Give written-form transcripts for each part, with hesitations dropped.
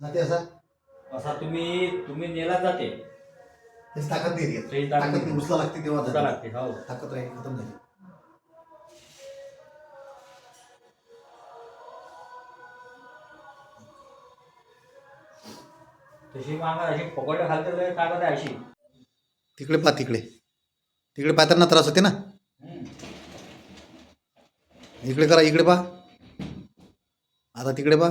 जाते असा असा तुम्ही नेला जाते त्याची ताकद नाही येत. त्याची ताकद ताकद उचला लागते तेव्हा उचला जाते. लागते हो. ताकद राहील खतम झाली. तशी मागा अशी पकड घालते तर ताकद आहे अशी. तिकडे पा तिकडे पाहताना त्रास होते ना. इकडे करा, इकडे पा. आता तिकडे पा.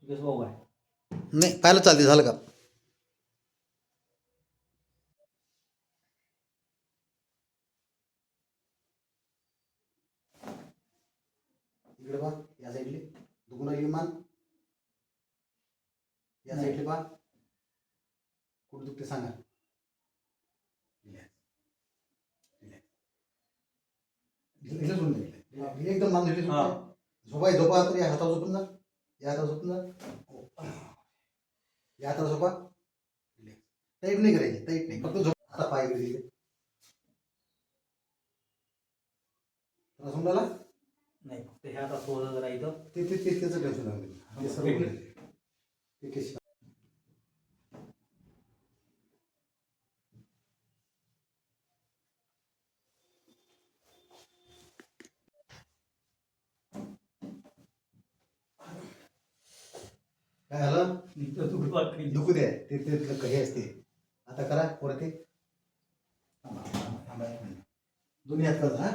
तिथेच भाऊ आहे. नाही पाहायला चालते. झालं का? इकडे पा, या साईडले दुखून राहिली मान. या साईडले पा, कुठे दुखते सांगा. एकदम मान झोपा. झोपा तर या हातावर झोपून जा. या हातावर झोपून जा. या हातावर झोपा. टाईट नाही करायची, टाईट नाही, फक्त झोप. आता पाय इकडे दिले. त्रास होऊन राहिला? नाही फक्त हे आता थोडं जरा इथं ते त्याचं टेन्शन लागलं. ते सर्व ते केस. काय झालं? दुखू द्या. ते हे असते. आता करा वरती. दोन्ही हात करा. हा,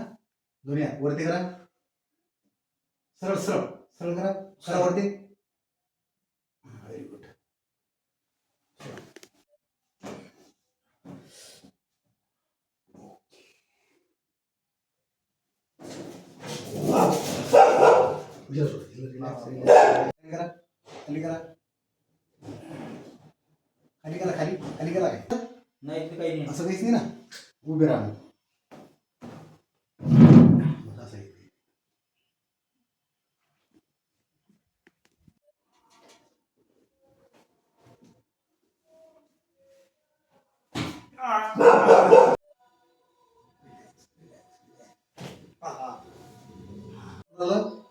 दोन्ही हात वरती करा. सरळ सरळ सरळ करा. करा वरती. Very good. खाली करा. खाली करा. खाली खाली करा. काय नाही ते काही नाही. असं काहीच नाही ना. उभे राहा. असं आहे.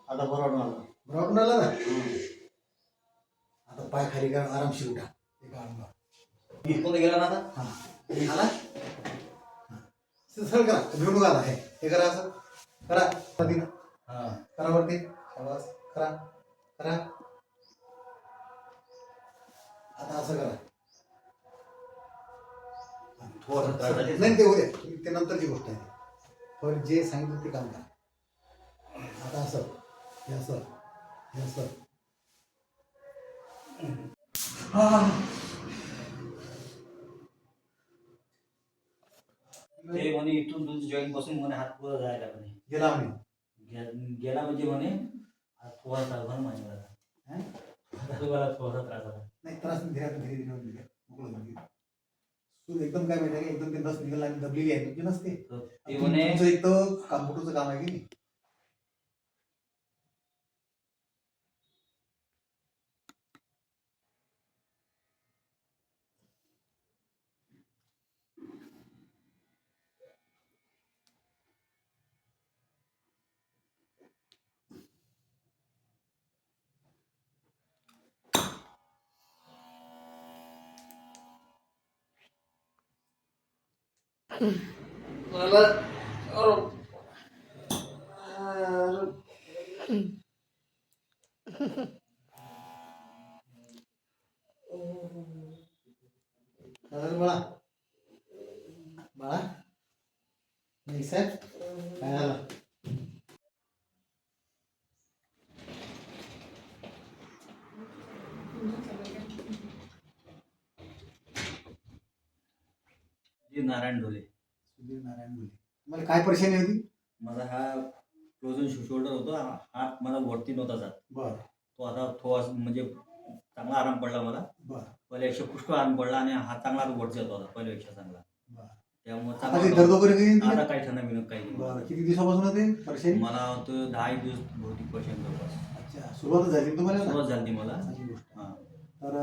आता बरोबर आलं. बरोबर आलं ना. आता पाय खाली करा. आरामशीर उठा. इथपर्यंत गेला ना आता. हा, आला. सरळ करा. घेऊन नका आता. हे करा. असं करा. वरती करा. वरती शाबास. करा करा. आता असं करा. थोडंसं त्रास झाले. नाही ते उद्या ते नंतरची गोष्ट आहे. पण जे सांगितलं ते काम करा. आता असं हे असं हे असं. ते म्हणे इथून तुमचं जॉईन पासून म्हणे हात पुढे जायला म्हणे. गेला म्हणे. गेला म्हणजे म्हणे थोडा त्रास झाला माझ्या थोडासा त्रास झाला. नाही त्रास धीरे धीरे धीरे मोकळं झाली. तू एकदम काय माहिती आहे का, एकदम ते नस निघाला आणि दबलेली आहे तुझी नसते. ते म्हणे तुमचं एक तर कॉम्प्युटरचं काम आहे की नाही. मला बाळा बाळा नाही साहेब काय झालं. नारायण ढोले. सुधीर नारायण ढोले. मला काय परेशानी होती. माझा हा फ्रोझन शोल्डर होता. हात मला वरती नव्हता जात. बरं. तो आता थोडा म्हणजे चांगला आराम पडला मला. बरं. पहिल्यापेक्षा पुष्कळ आराम पडला आणि हात चांगला वरती जात होता पहिल्यापेक्षा चांगला. त्यामुळे आता ते दर्द वगैरे काही आता काही ठणा बिनक काही नाही. बरं. किती दिवसापासून होते परेशानी. मला तो 10 दिवस बहुतेक पर्यंत. अच्छा सुरुवात झाली तुम्हाला. सुरुवात झाली मला. चांगली गोष्ट. हां तर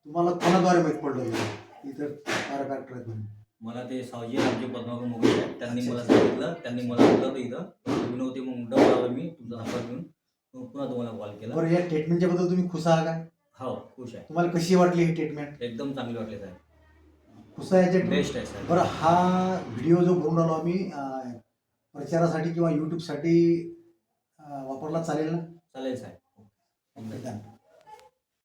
तुम्हाला कोणाद्वारे माहीत पडलं की इथं कायरोप्रॅक्टर आहेत म्हणून? मला ते सावजी आमचे पद्माकर मुगळे आहेत, त्यांनी अच्छा, मला अच्छा. सांगितलं, त्यांनी मला बोललं होतं इथं तुम्ही नव्हते, मग डबल आलो मी तुमचा नंबर घेऊन, मग पुन्हा तुम्हाला कॉल केला. बरं, या ट्रीटमेंटच्या बद्दल तुम्ही खुश आहात का? हो, खुश आहे, तुम्हाला कशी वाटली ही ट्रीटमेंट? एकदम चांगली वाटली साहेब, खुश आहे याच्या बेस्ट आहे साहेब. बरं, हा व्हिडिओ जो बनवून आलो आम्ही प्रचारासाठी किंवा यूट्यूबसाठी वापरला चालेल ना? चालेल साहेब. Okay, done.